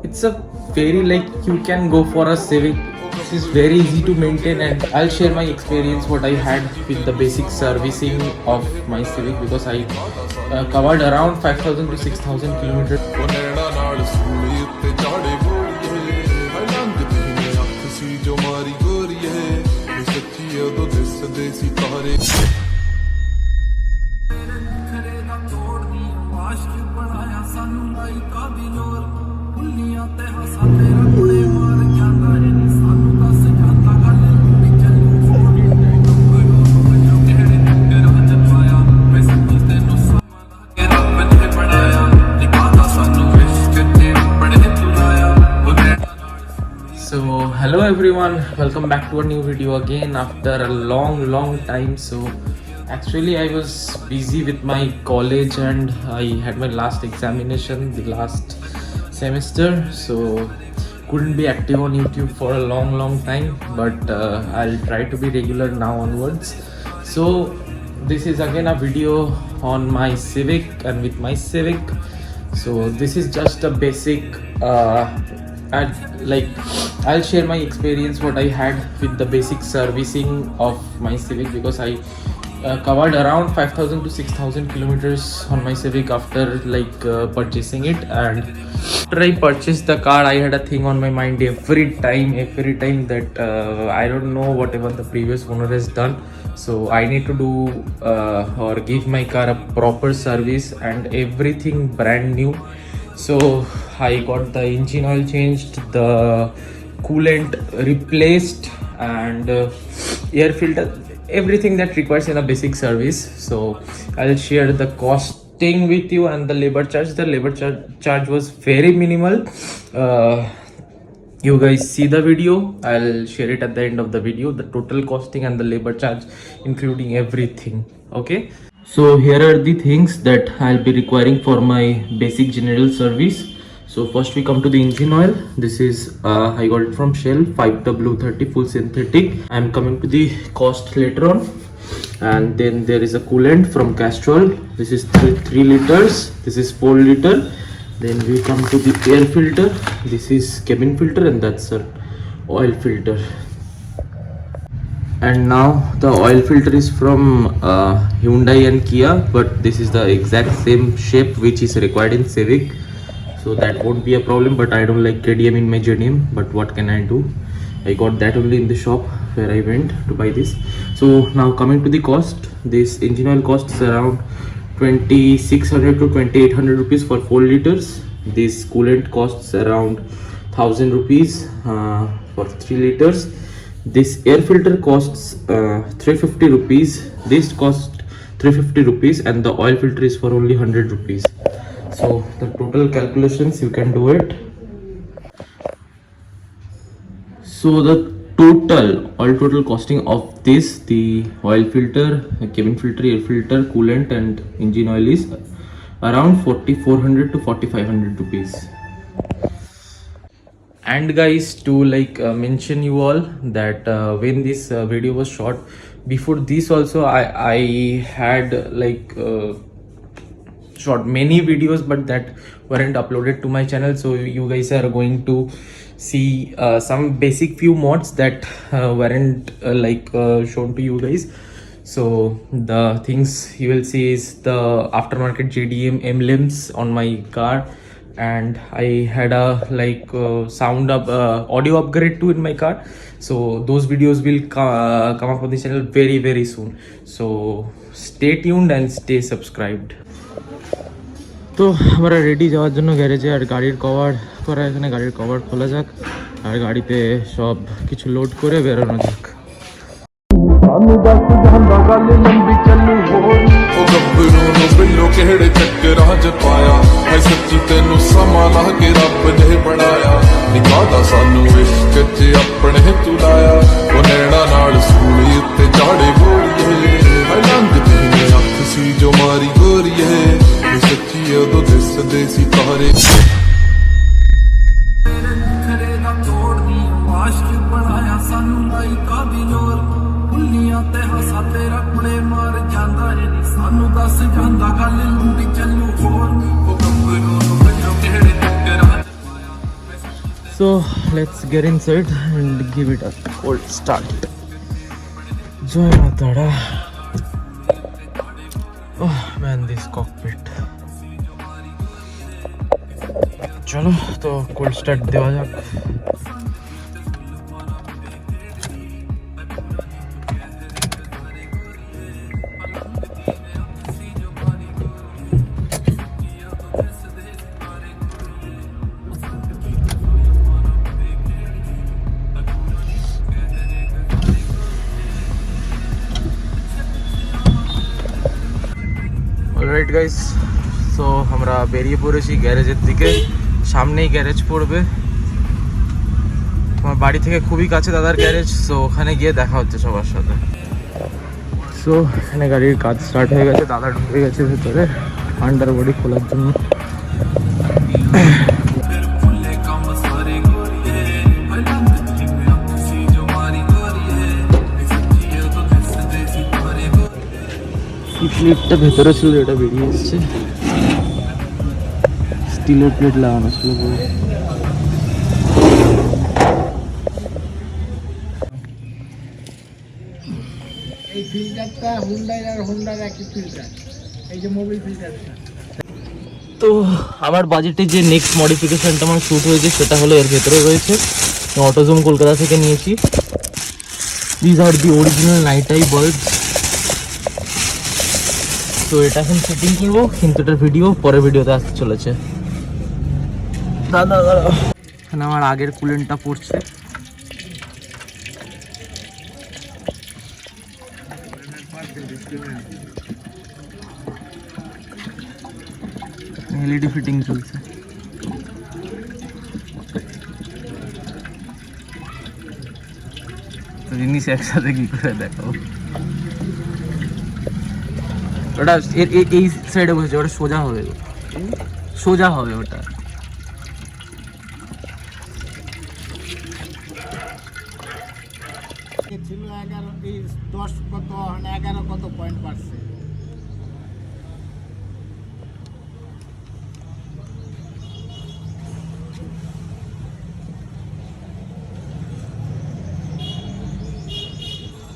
It's a very like you can go for a Civic. This is very easy to maintain, and I'll share my experience what I had with the basic servicing of my Civic because I covered around 5,000 to 6,000 kilometers. So hello everyone, welcome back to a new video again after a long time. So actually I was busy with my college and I had my last examination the last semester, so couldn't be active on YouTube for a long time, but I'll try to be regular now onwards. So this is again a video on my Civic and with my Civic. So this is just a basic I'll share my experience what I had with the basic servicing of my Civic because I covered around 5,000 to 6,000 kilometers on my Civic after purchasing it. And after I purchased the car, I had a thing on my mind every time that I don't know whatever the previous owner has done, so I need to do or give my car a proper service and everything brand new. So I got the engine oil changed, the coolant replaced, and air filter, everything that requires in a basic service. So I'll share the costing with you and the labor charge. The labor charge was very minimal. You guys see the video, I'll share it at the end of the video, the total costing and the labor charge including everything. Okay, so here are the things that I'll be requiring for my basic general service. So first we come to the engine oil. This is I got it from Shell, 5W30 full synthetic. I'm coming to the cost later on. And then there is a coolant from Castrol. This is 3 liters. This is 4 liter. Then we come to the air filter. This is cabin filter and that's an oil filter. And now the oil filter is from Hyundai and Kia, but this is the exact same shape which is required in Civic, so that won't be a problem. But I don't like KDM in my JDM, but what can I do? I got that only in the shop where I went to buy this. So now coming to the cost, this engine oil costs around 2,600 to 2,800 rupees for 4 liters. This coolant costs around 1,000 rupees for 3 liters. This air filter costs 350 rupees. This costs 350 rupees and the oil filter is for only 100 rupees. So the total calculations you can do it. So the all total costing of this, the oil filter, cabin filter, air filter, coolant and engine oil is around 4,400 to 4,500 rupees. And guys, to mention you all that when this video was shot, before this also I had shot many videos, but that weren't uploaded to my channel. So you guys are going to see some basic few mods that weren't shown to you guys. So the things you will see is the aftermarket JDM emblems on my car, and I had a audio upgrade too in my car. So those videos will come up on the channel very soon. So stay tuned and stay subscribed. তো আমরা ready যাওয়ার জন্য গ্যারেজে, আর গাড়ির cover করা, এখানে গাড়ির cover খোলা যাক আর গাড়িতে সব কিছু লোড করে বেরোনো যাক। ਸਾਨੂੰ ਦੱਸ ਜਾਂਦਾ ਗੱਲ ਲੰਬੀ ਚੱਲੂ ਹੋਰ ਉਹ ਗੱਭਰੂ ਨੂੰ ਬਿੱਲੋ ਕਿਹੜੇ ਚੱਕਰਾਂ 'ਚ ਪਾਇਆ ਹੈ ਸੱਚੀ ਤੈਨੂੰ ਸਮਾਂ ਲਾ ਕੇ ਰੱਬ ਨੇ ਬਣਾਇਆ ਨਿਕਾਹਦਾ ਸਾਨੂੰ ਇਸ਼ਕ 'ਚ ਆਪਣੇ ਤੂੰ ਲਾਇਆ ਉਹ ਨੈਣਾ ਨਾਲ ਸੂਲੀ ਉੱਤੇ ਝਾੜੇ ਗੋਰੀਏ ਹੈ ਲੰਘਦੀ ਨੇ ਅੱਖ ਸੀ ਜੋ ਮਾਰੀ ਗੋਰੀਏ ਇਹ ਸੱਚੀ ਉਦੋਂ ਦਿਸਦੇ ਸੀ ਤਾਰੇ ਖਰੇ ਦਾ ਤੋੜਦੀ ਆਸ਼ਕ ਬਣਾਇਆ ਸਾਨੂੰ ਲਾਈ ਕਾਦੀ ਲੋਰ ਤੇ ਹਸਾ ਤੇਰਾ ਕੁੜੇ ਮਾਰ ਜਾਂਦਾ ਏ ਨੀ ਸਾਨੂੰ ਦੱਸ ਜਾਂਦਾ ਗੱਲ ਲੰਬੀ ਚੱਲੂ ਹੋਰ ਉਹ ਗੱਭਰੂ ਨੂੰ ਬਿੱਲੋ ਕਿਹੜੇ ਚੱਕਰਾਂ 'ਚ So let's get inside and give it a cold start. Joy Matada. Oh man, this cockpit. चलो तो कोल्ड स्टार्ट देवा जाक. অলরাইট গাইস, সো আমরা বেরিয়ে পড়েছি গ্যারেজের দিকে. সামনেই গ্যারেজ পড়বে, আমার বাড়ি থেকে খুবই কাছে দাদার গ্যারেজ. সো ওখানে গিয়ে দেখা হচ্ছে সবার সাথে. সো এখানে গাড়ির কাজ স্টার্ট হয়ে গেছে, দাদা ঢুকে গেছে ভেতরে আন্ডার বডি খোলার জন্য. প্লেটটা ভেতরে ছিল, এটা বেরিয়ে এসছে. স্টিলের প্লেট লাগানো ছিল পুরো. এই ফিল্টারটা হুন্ডাই আর হোন্ডার একই ফিল্টার, এই যে মোবিল ফিল্টারটা. তো আমার বাজেটে যে নেক্সট মডিফিকেশনটা আমার শ্যুট হয়েছে সেটা হলো এর ভেতরে রয়েছে. অটোজুম কলকাতা থেকে নিয়েছি. This are the original night eye bulbs. তো এটা এখন সেটিং করবো, কিন্তু এটার ভিডিও পরের ভিডিওতে আসতে চলেছে. দাদা এখানে আমার আগের কুলেন্টটা পড়ছে. এলইডি ফিটিং চলছে. জিনিস একসাথে কি করে দেখাবো. ওটা এই সাইডে বসেছে, ওটা সোজা হবে, সোজা হবে ওটা. ছিল 11, 10 কত 11 কত পয়েন্ট পারছে.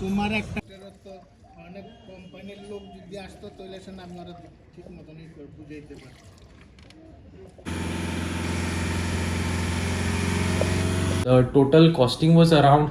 তোমার একটা তো অনেক কোম্পানির লোক যদি আসতো তাহলে সে আপনারা ঠিক মতনই বুঝাইতে পারে. The total costing was around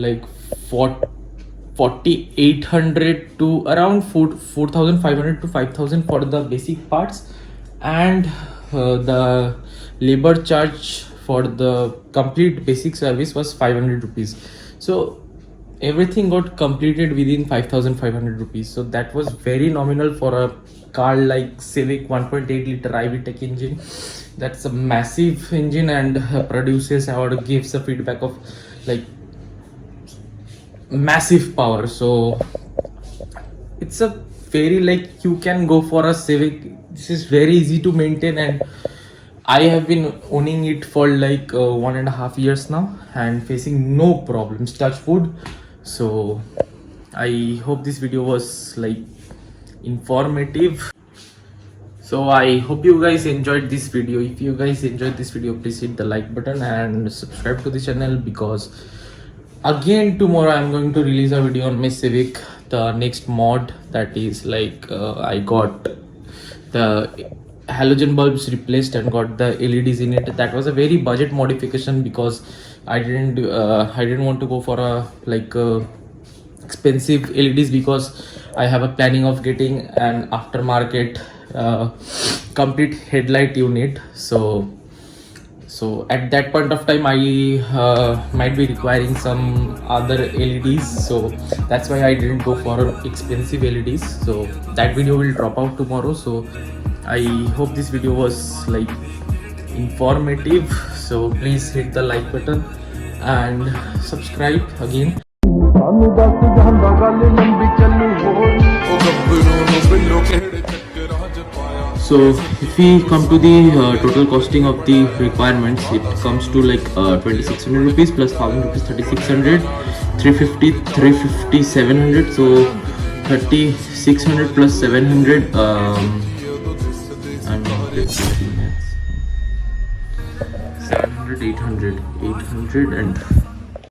like 4,800 to around 4,500 to 5,000 for the basic parts, and the labor charge for the complete basic service was 500 rupees. So everything got completed within 5,500 rupees. So that was very nominal for a car like Civic 1.8 liter iVTEC engine. That's a massive engine and produces or gives a feedback of like massive power. So it's a very like you can go for a Civic. This is very easy to maintain, and I have been owning it for like 1.5 years now and facing no problems, touch wood. So I hope this video was like informative. So I hope you guys enjoyed this video. If you guys enjoyed this video, please hit the like button and subscribe to the channel, because again tomorrow I'm going to release a video on my Civic, the next mod, that is like I got the halogen bulbs replaced and got the LEDs in it. That was a very budget modification because I didn't want to go for a like expensive LEDs, because I have a planning of getting an aftermarket complete headlight unit. So at that point of time I might be requiring some other LEDs, so that's why I didn't go for expensive LEDs. So that video will drop out tomorrow. So I hope this video was like informative. So please hit the like button and subscribe again. So if we come to the total costing of the requirements, it comes to like 2,600 rupees plus 1,000 rupees, 3,600, 350, 350, 700. So 3,600 plus 700. I'm not 700 800 and